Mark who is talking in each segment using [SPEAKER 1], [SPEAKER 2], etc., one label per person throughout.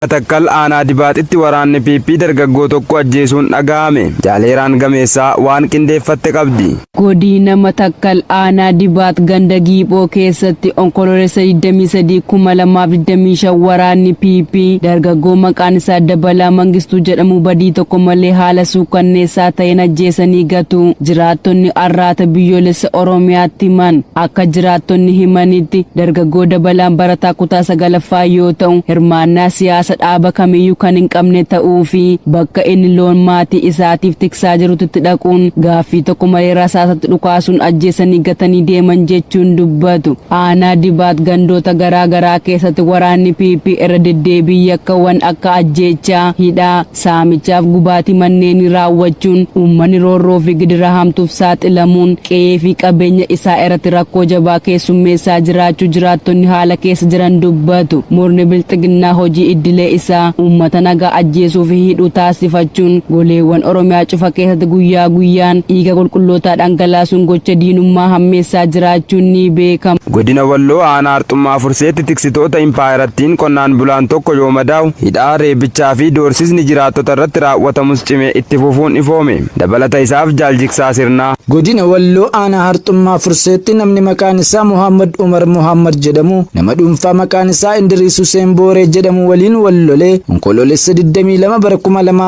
[SPEAKER 1] Takkal aanaa dibaatitti waraanni PP dargaggoo tokko ajjeesuun dhaga'ame. Jaaleeraan gameessaa waan qindeeffatte qabdi.
[SPEAKER 2] Godina Matakkal aanaa dibaat ganda giiphoo keessatti onkoloolessa 23 2025 waraanni PP dargaggoo maqaan isaa Dabalaa Mangistuu jedhamu badii tokko malee haala suukanneessaa ta'een ajjeesanii gatu. Jiraattonni arraata biyyoolessa Oromiyaatti himan akka jiraattonni himanitti dargaggoo Dabalaan barataa kutaa 9ffaa yoo ta'u hirmaannaa siyaasaa dhaaba kamiyyuu kan hin qabne ta'uu fi bakka inni loon maatii isaatiif tiksaa jirutti dhaquun gaaffii tokko malee rasaasatti dhukaasuun ajjeesanii gatanii deeman jechuun dubbatu. Aanaa dibaat gandoota garaa keessatti waraanni PP irra deddeebii yakkawwan akka ajjeechaa, hidhaa, saamichaaf gubaatii manneen raawwachuun uummanni roorroo fi gidira hamtuuf saaxilamuun qe'ee fi qabeenya isaa irratti rakkoo jabaa keessummeessaa jiraachuu jiraattonni haala keessa jiran dubbatu. Murni bilxiginnaa hojii idilee isaa uummata nagaa ajjeesuu fi hidhuu taasifachuun goleewwan Oromiyaa cufa keessatti guyyaa guyyaan dhiiga qulqullootaa dhangalaasuun gocha diinummaa hammeessaa jiraachuun ni beekama.
[SPEAKER 1] Godina Walloo aanaa Arxummaa Furseetti tiksitoota impaayarattiin qonnaan bulaan tokko yoo madaa'u hidhaa, reebichaa fi doorsisni jiraattota irratti raawwatamus cimee itti fufuun ifoome. Dabalata isaaf Jaaljiksaa Sirnaa.
[SPEAKER 3] Godina Walloo aanaa Arxummaa Furseetti namni maqaan isaa Muhammad Umar Muhammad jedhamu nama dhuunfaa maqaan isaa Indiriis Huseen Booree jedhamu waliin wallolee onkoloolessa 22 bara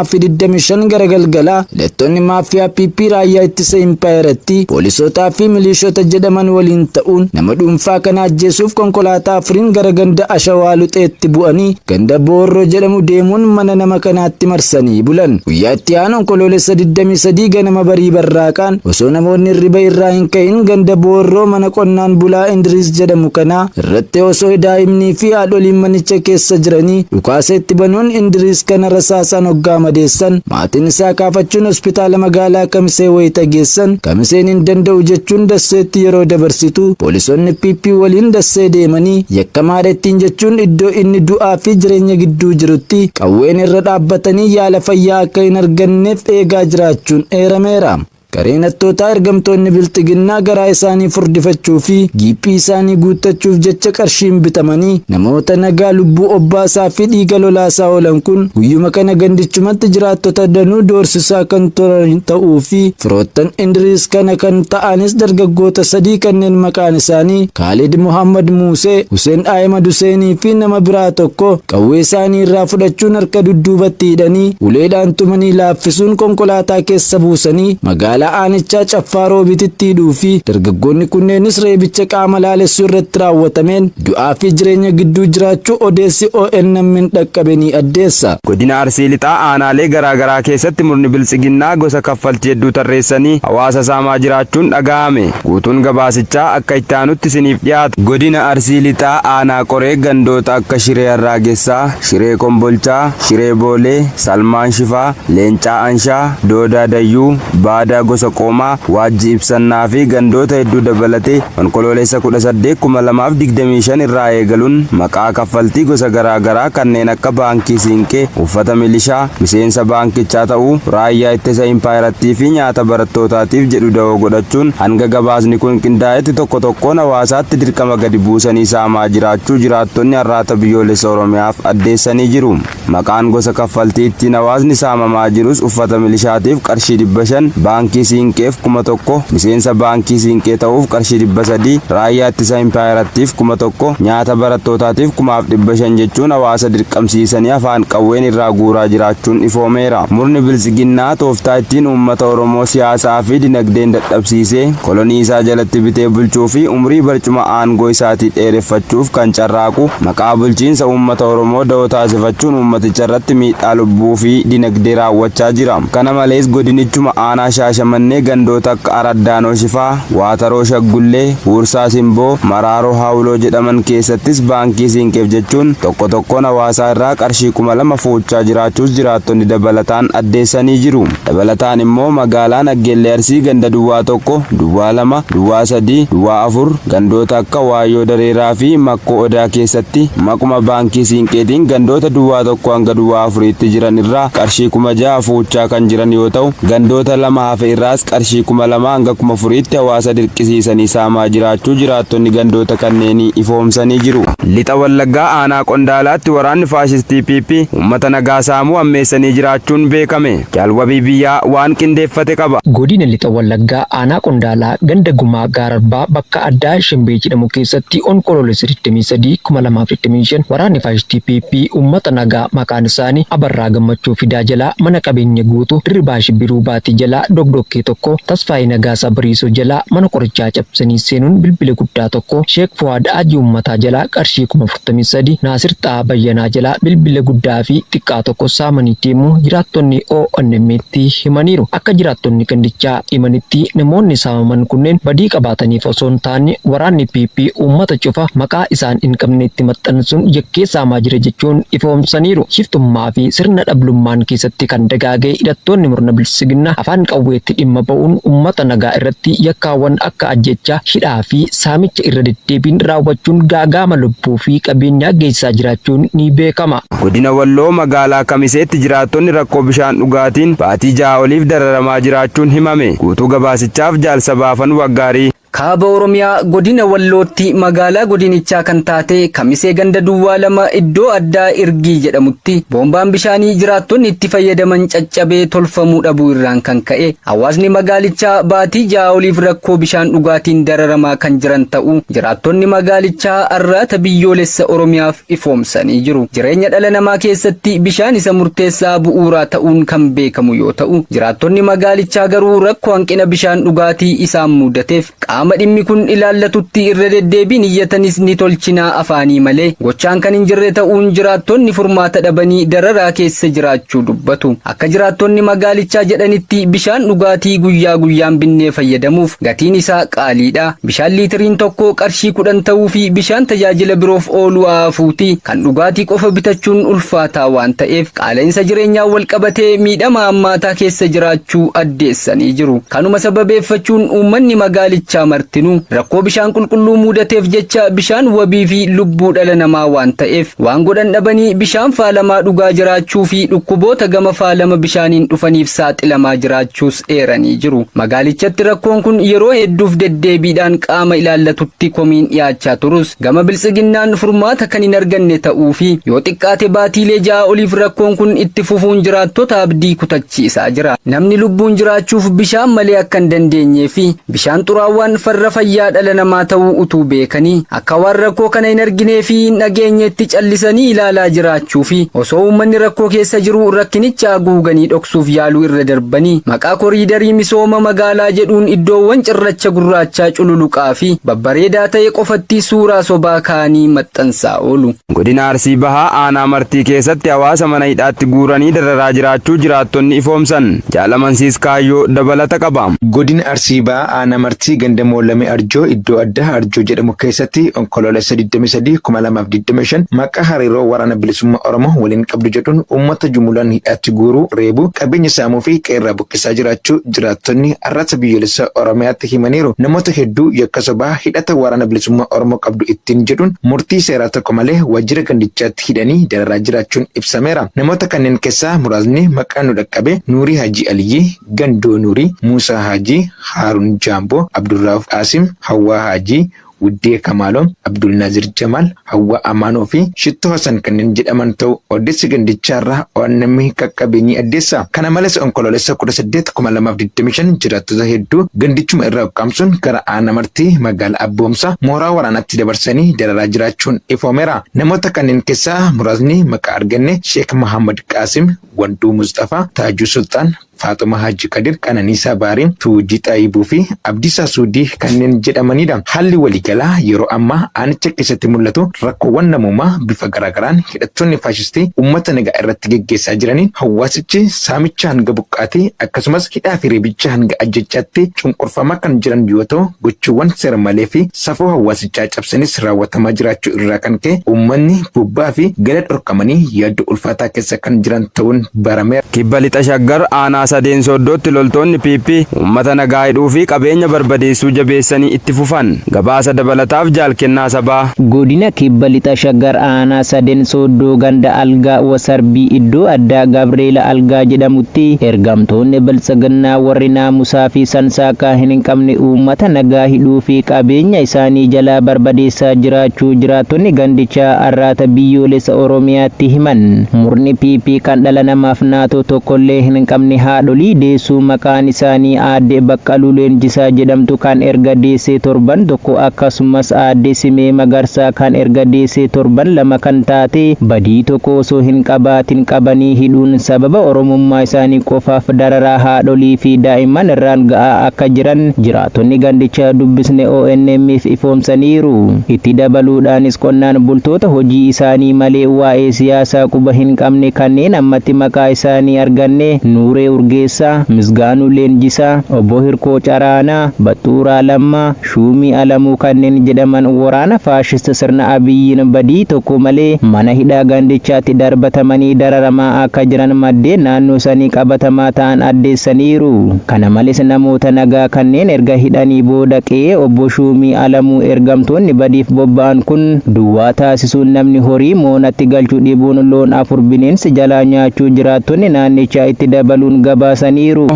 [SPEAKER 3] 2025 gara galgalaa hidhattoonni maafiyaa PP raayyaa ittisa impaayaratti poolisootaa fi milishoota jedhaman waliin ta'uun nama dhuunfaa kana ajjeesuuf konkolaataa afuriin gara ganda Ashawaa Luxeetti bu'anii ganda Boorroo jedhamu deemuun mana nama kanaatti marsanii bulan. Guyyaa itti aanu onkoloolessa 23 ganama barii barraaqaan osoo namoonni riba irraa hin ka'in ganda Boorroo mana qonnaan bulaa Indiriis jedhamu kanaa irratti osoo daa'imnii fi haadholiin manicha keessa jiranii dhukaasa itti banuun Indiriis kana rasaasaan hoggaa madeessan. Maatiin isaa kaafachuun hospitaala magaalaa Kamisee wayita geessan Kamiseen hin danda'u jechuun dasseetti yeroo dabarsitu poolisoonni PP waliin dassee deemanii yakkamaadha ittiin jechuun iddoo inni du'aa fi jireenya gidduu jirutti qawween irra dhaabbatanii yaala fayyaa akka hin arganneef eegaa jiraachuun eerameera. Gareen hattootaa ergamtoonni bilxiginnaa garaa isaanii furdifachuu fi giiphii isaanii guuttachuuf jecha qarshiin bitamanii namoota nagaa lubbuu obbaasaa fi dhiiga lolaasaa oolan kun guyyuma kana gandichumatti jiraattota danuu doorsisaa kan turan ta'uu fi firoottan Indiriis kana kan ta'anis dargaggoota sadii kanneen maqaan isaanii Kaalid Muhammad Muusee, Huseen Ahmad Huseenii fi nama biraa tokko qawwee isaanii irraa fudhachuun harka dudduubatti hidhanii uleedhaan tumanii laaffisuun konkolaataa keessa buusanii magaalaa aanichaa Caffaa Roobititti hidhuu fi dargaggoonni kunneenis reebicha qaama laalessuu irratti raawwatameen du'aa fi jireenya gidduu jiraachuu odeessi ONN dhaqqabe ni addeessa.
[SPEAKER 1] Godina Arsii Lixaa aanaalee garaa keessatti murni biltsiginnaa gosa kaffaltii hedduu tarreessanii hawaasa saamaa jiraachuun dhaga'ame. Guutuun gabaasichaa akka itti aanutti isiniif dhiyaata. Godina Arsii Lixaa aanaa Qoree gandoota akka Shiree Arraagessaa, Shiree Kombolchaa, Shiree Boolee, Salmaan Shifaa, Leencaa Anshaa, Doodaa Dayyuu, Baadaa gosa qoomaa, waajji ibsannaa fi gandoota hedduu dabalatee onkoloolessa 18 2025 irraa eegaluun maqaa kaffaltii gosa garaa kanneen akka baankii siinqee, uffata milishaa, miseensa baankichaa ta'uu, raayyaa ittisa impaayarattii fi nyaata barattootaatiif jedhu da'oo godhachuun hanga gabaasni kun qindaa'etti tokko tokkoon hawaasaatti dirqama gadi buusanii saamaa jiraachuu jiraattonni arraata biyyoolessa Oromiyaaf addeessanii jiru. Maqaan gosa kaffaltii ittiin hawaasni saamamaa jirus uffata milishaatiif qarshii 500, baankii siinqeef 1000, miseensa baankii siinqee ta'uuf qarshii 300, raayyaa ittisa impaayarattiif 1000, nyaata barattootaatiif 1500 jechuun hawaasa dirqamsiisanii afaan qawween irraa guuraa jiraachuun ifoomeera. Murni biltsiginnaa tooftaa ittiin uummata Oromoo siyaasaa fi dinagdeen dadhabsiisee kolonii isaa jalatti bitee bulchuu fi umrii barcuma aangoo isaatii dheereffachuuf kan carraaqu maqaa bulchiinsa uummata Oromoo da'oo taasifachuun uummaticha irratti miidhaa lubbuu fi dinagdee raawwachaa jira. Kana malees godinichuma aanaa Shaashamannee gandoota akka Araddaanoo Shifaa, Waataroo Shaggullee, Huursaa Simboo, Maraaroo Haawuloo jedhaman keessattis baankii siinqeef jechuun tokkoon hawaasaa irraa qarshii 2000 fuuchaa jiraachuus jiraattonni dabalataan addeessanii jiru. Dabalataan immoo magaalaa Naggeellee Arsii ganda Duwwaa 1, Duwwaa 2, Duwwaa 3, Duwwaa 4 gandoota akka Waayyoo Dareeraa fi Makkoo Odaa keessatti maquma baankii siinqeetiin gandoota Duwwaa 1, tokko hanga duwwaa afuriitti jiran irraa qarshii 6,000 fuuchaa kan jiran yoo ta'u gandoota lama hafe irraas qarshii 2,000 hanga 4,000tti hawaasa dirqisiisanii saamaa jiraachuu jiraattonni gandoota kanneenii ifoomsanii jiru. Lixa Wallaggaa aanaa Qondaalaatti waraanni faashistii PP uummata nagaa saamuu ammeessanii jiraachuun beekame. Jaalwabii biyyaa waan qindeeffate qaba.
[SPEAKER 4] Godina Lixa Wallaggaa aanaa Qondaalaa ganda gumaa gaararbaa bakka addaa Shimbee jedhamu keessatti onkoloolessa 23 2025 waraanni faashistii PP uummata nagaa maqaan isaanii Abarraa Gammachuu Fidaa jalaa mana qabeenya guutuu Dirribaa Shibbiruu Baatii jalaa Dogdokkee tokko Tasfaayii Nagaasaa Bariisoo jalaa mana qorichaa cabsanii seenuun bilbila guddaa tokko Sheek Fuwaad Ajii uummataa jalaa qarshii 43 Naasir Xaa Bayyanaa jalaa bilbila guddaa fi xiqqaa tokko saamanii deemuu jiraattonni ONM'tti himaniiru. Akka jiraattonni gandichaa himanitti namoonni saamaman kunneen badii qabaataniif osoo hin taane waraanni PP uummata cufa maqaa isaan hin qabnetti maxxansuun yakkee saamaa jira jechuun ifoomsaniiru. Shiftummaa fi sirna dhablummaan keessatti kan dagaagee hidhattoonni murna bilisiginna afaan qawweetti dhimma ba'uun uummata nagaa irratti yakkaawwan akka ajjechaa hidhaa fi saamicha irra deddeebiin raawwachuun gaagaama lubbuu fi qabeenyaa geessisaa jiraachuun ni beekama.
[SPEAKER 1] Godina Walloo magaalaa Kamiseetti jiraattonni rakkoo bishaan dhugaatiin baatii 6 oliif dararamaa jiraachuun himame. Guutuu gabaasichaaf Jaalsa Baafan Waggaarii.
[SPEAKER 5] Kaaba Oromiyaa godina Wallootti magaalaa godinichaa kan taate Kamisee ganda duwwaa 2 iddoo addaa Irgii jedhamutti boombaan bishaanii jiraattonni itti fayyadaman caccabee tolfamuu dhabuu irraan kan ka'e hawaasni magaalichaa baatii 6 oliif rakkoo bishaan dhugaatiin dararamaa kan jiran ta'uu jiraattonni magaalichaa arraata biyyoolessa Oromiyaaf ifoomsanii jiru. Jireenya dhala namaa keessatti bishaan isa murteessaa bu'uuraa ta'uun kan beekamu yoo ta'u jiraattonni magaalichaa garuu rakkoo hanqina bishaan dhugaatii isaan mudateef qaama dhimmi kun ilaallatutti irra deddeebiin iyyatanis ni tolchinaa afaanii malee gochaan kan hin jirre ta'uun jiraattonni furmaata dhabanii dararaa keessa jiraachuu dubbatu. Akka jiraattonni magaalichaa jedhanitti bishaan dhugaatii guyyaa guyyaan binnee fayyadamuuf gatiin isaa qaaliidha. Bishaan liitiriin tokko qarshii 10 ta'uu fi bishaan tajaajila biroof oolu haafuuti kan dhugaatii qofa bitachuun ulfaataa waan ta'eef qaala'insa jireenyaan wal qabatee miidhama hammaataa keessa jiraachuu addeessanii jiru. Kanuma sababeeffachuun uummanni magaalichaa martinuu rakkoo bishaan qulqulluu mudateef jecha bishaan wabii fi lubbuu dhala namaa waan ta'eef waan godhan dhabanii bishaan faalamaa dhugaa jiraachuu fi dhukkuboota gama faalama bishaaniin dhufaniif saaxilamaa jiraachuus eeranii jiru. Magaalichatti rakkoon kun yeroo hedduuf deddeebiidhaan qaama ilaallatutti komiin dhiyaachaa turus gama bilisiginnaan furmaata kan hin arganne ta'uu fi yoo xiqqaate baatiilee 6 oliif rakkoon kun itti fufuun jiraattota abdii kutachiisaa jira. Namni lubbuun jiraachuuf bishaan malee akka hin dandeenyee fi bishaan xuraawwaan farra fayyaa dhala namaa ta'uu utuu beekanii akka waan rakkoo kana hin arginee fi nageenyetti callisanii ilaalaa jiraachuu fi osoo uummanni rakkoo keessa jiru rakkinicha haguuganii dhoksuuf yaaluu irra darbanii maqaa koriidarii misooma magaalaa jedhuun iddoowwan cirracha gurraachaa cululuqaa fi babbareedaa ta'e qofatti suuraa sobaa kaanii maxxansaa oolu.
[SPEAKER 1] Godina Arsii Bahaa aanaa Martii keessatti hawaasa mana hidhaatti guuranii dararaa jiraachuu jiraattonni ifoomsan. Jaalamansiis Kaayyoo dabalata qaba.
[SPEAKER 6] Godina Arsii Bahaa aanaa Martii ganda Moolame Arjoo iddoo addaa Arjoo jedhamu keessatti onkoloolessa 23 2025 maqaa hariiroo waraana bilisummaa Oromoo waliin qabdu jedhuun uummata jumulaan hidhaatti guuruu reebuu qabeenya saamuu fi qeerraa buqqisaa jiraachuu jiraattonni arraata biyyoolessa Oromiyaatti himaniiru. Namoota hedduu yakka sobaa hidhata waraana bilisummaa Oromoo qabdu ittiin jedhuun murtii seeraa tokko malee waajjira gandichaatti hidhanii dararaa jiraachuun ibsameera. Namoota kanneen keessaa muraasni maqaa nu dhaqqabe Nuurii Hajii Aliyyii, Gandoo Nuurii, Muusaa Hajii, Haaruun Jaamboo, Abdurraaf Qaasim, Hawwaa Hajii, Wuddee Kamaaloo, Abdul Nazir Jamal, Hawwaa Amaanoo fi Shittoo Hasan kanneen jedhaman ta'u odeessi gandichaarraa ONM qaqqabeenyi addeessa. Kana malees onkoloolessa 18 2025 jiraattota hedduu gandichuma irraa qaqqabsuun gara aanaa Martii magaalaa Abboomsaa mooraa waraanaatti dabarsanii dararaa jiraachuun ifoomeera. Namoota kanneen keessaa muraasni maqaa arganne Sheek Muhammad Qaasim, Wanduu Mustafaa, Taajuu Sultaan, Faatuma Haji Kadir, Qananiisaa Baariin, Tuujii Xaayibuu fi Abdiisaa Suudii kanneen jedhamanidha. Haalli waliigalaa yeroo ammaa aanicha keessatti mul'atu rakkoowwan namummaa bifa garaagaraan hidhattoonni faashistii uummata nagaa irratti geggeessaa jiraniin hawaasichi saamicha hanga buqqaatii akkasumas hidhaa fi reebicha hanga ajjechaatti cunqurfamaa kan jiran yoo ta'u gochiiwwan seera malee fi safuu hawaasichaa cabsanis raawwatamaa jiraachuu irraa kan ka'e uummanni bubbaa fi gala dhorkamanii yaaddoo ulfaataa keessa kan jiran ta'uun barameera.
[SPEAKER 1] Kibba Lixa Shaggar aanaa sadeen sooddootti loltoonni PP uummata nagaa hidhuu fi qabeenya barbadeessuu jabeessanii itti fufan. Gabaasa dabalataaf Jaalkennaa Sabaa.
[SPEAKER 7] Godina Kibba Lixa Shaggar aanaa sadeen sooddoo ganda algaa wasarbii iddoo addaa Gabreela algaa jedhamutti ergamtoonni biltsiginnaa warri naamusaa fi sansaakaa hin qabne uummata nagaa hidhuu fi qabeenya isaanii jalaa barbadeessaa jiraachuu jiraattonni gandichaa arraata biyyoolessa Oromiyaatti himan. Murni PP kan dhala namaaf naatoo tokkollee hin qabne haadholii deessuu maqaan isaanii aadde Baqqaluu Leenjisaa jedhamtu kan erga deessee torban tokko akkasumas aadde Simee Magarsaa kan erga deessee torban lama kan taate badii tokko osoo hin qabaatin qabanii hidhuun sababa oromummaa isaanii qofaaf dararaa haadholii fi daa'imman irraan ga'aa akka jiran jiraattonni gandichaa dubbisne ONM'if ifoomsaniiru. Itti dabaluudhaanis qonnaan bultoota hojii isaanii malee waa'ee siyaasaa quba hin qabne kanneen ammatti maqaa isaanii arganne Nuuree Urgeessaa, Misgaanuu Leenjisaa, Obbo Hirkoo Caraanaa, Baxxuuraa Lammaa, Shuumii Alamuu kanneen jedhaman waraana faashist sirna Abiyyiin badii tokko malee mana hidhaa gandichaatti darbatamanii dararamaa akka jiran maddeen naannoo sanii qabatamaa ta'an addeessaniiru. Kana malees namoota nagaa kanneen erga hidhanii booda qe'ee Obbo Shuumii Alamuu ergamtoonni badiif bobba'an kun duwwaa taasisuun namni horii moonatti galchuu dhibuun loon afur bineensi jalaa nyaachuu jiraattonni naannichaa itti dabaluun gabaasaniiru.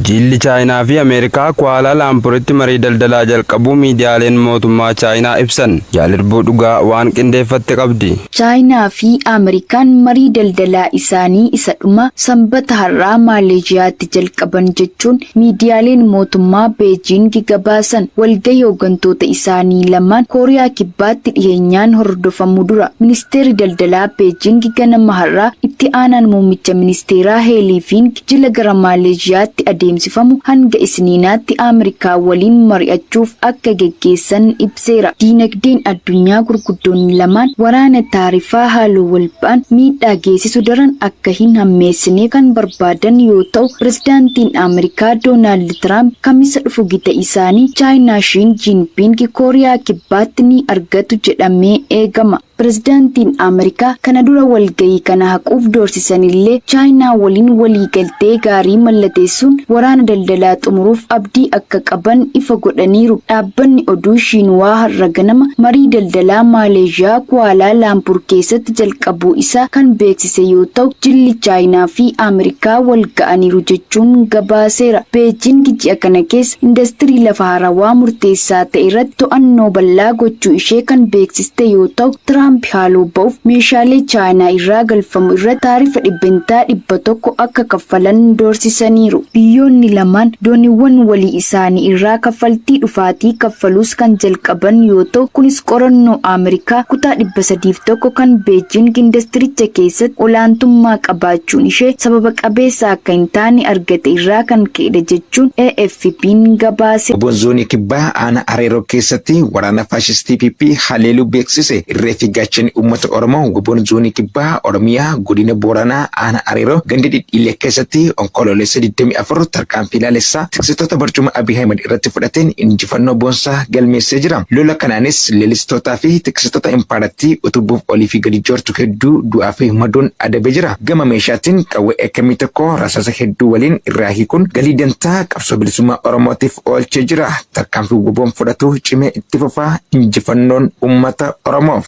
[SPEAKER 1] Jilli Chaayinaa fi Ameerikaa Kuala Lumpuritti marii daldalaa jalqabuu miidiyaaleen mootummaa Chaayinaa ibsan. Jaalirbuu dhugaa waan qindeeffatte qabdi.
[SPEAKER 8] Chaayinaa fi Ameerikaan marii daldalaa isaanii isa dhuma sanbata har'aa Maaleeshiyaatti jalqaban jechuun miidiyaaleen mootummaa Beejiing gabaasan. Walgahii hooggantoota isaanii lamaan Kooriyaa Kibbaatti dhiyeenyaan hordofamuu dura ministeerri daldalaa Beejiing ganama har'aa itti aanaan muummicha ministeeraa Heeliifiing jila gara Maaleeshiyaatti adeemsifamu hanga isniinaatti Ameerikaa waliin mari'achuuf akka geggeessan ibseera. Diinagdeen addunyaa gurguddoonni lamaan waraana taarifaa haaloo walba'an miidhaa geessisu daran akka hin hammeessine kan barbaadan yoo ta'u, pirezidaantiin Ameerikaa Doonaald Tiraamp kamisa dhufu gita isaanii Chaayinaa Shiin Jiinpiing Kooriyaa Kibbaatti ni argatu jedhamee eegama. Pirezidaantiin Ameerikaa kana dura walgahii kana haquuf doorsisanillee Chaayinaa waliin waliigaltee gaarii mallateessuun waraana daldalaa xumuruuf abdii akka qaban ifa godhaniiru. Dhaabbanni oduu Shiinwaa har'a ganama marii daldalaa Maaleeshiyaa Kuala Lumpur keessatti jalqabuu isaa kan beeksise yoo ta'u, jilli Chaayinaa fi Ameerikaa wal ga'aniiru jechuun gabaaseera. Beejiing ji'a kana keessa industirii lafa haarawaa murteessaa ta'e irratti to'annoo bal'aa gochuu ishee kan beeksiste yoo ta'u, Tiraamp haaloo ba'uuf meeshaalee Chaayinaa irraa galfamu irratti taarifa 100% akka kaffalan doorsisaniiru. Biyyoonni lamaan dooniiwwan walii isaanii irraa kaffaltii dhufaatii kaffaluus kan jalqaban yoo ta'u, kunis qorannoo Ameerikaa kutaa 301 kan Beejiing industiricha keessatti olaantummaa qabaachuun ishee sababa qabeessa akka hin taane argate irraa kan ka'edha jechuun AFP'n gabaase.
[SPEAKER 6] Obboon zoonii kibbaa aanaa Areeroo keessatti waraana faashistii PP haleeluu beeksise. Irreefi gaachani uummata Oromoo obboon zoonii kibbaa Oromiyaa godina Booranaa aanaa Areeroo gandi dhidhiilee keessatti onkoloolessa 24 tarkaanfii ilaalessaa tiksitoota barcuma Abiy Ahmed irratti fudhateen injifannoo boonsaa galmeessee jira. Lola kanaanis leellistootaa fi tiksitoota impaarattii utubuuf olii fi gadi joortu hedduu du'aa fi madoon adabee jira. Gama meeshaatiin qawwee eekamii tokko rasaasa hedduu waliin irraa hiikuun galii dantaa qabsoo bilisummaa Oromootiif oolchee jira. Tarkaanfii obboon fudhatu cimee itti fufaa injifannoon uummata Oromoof.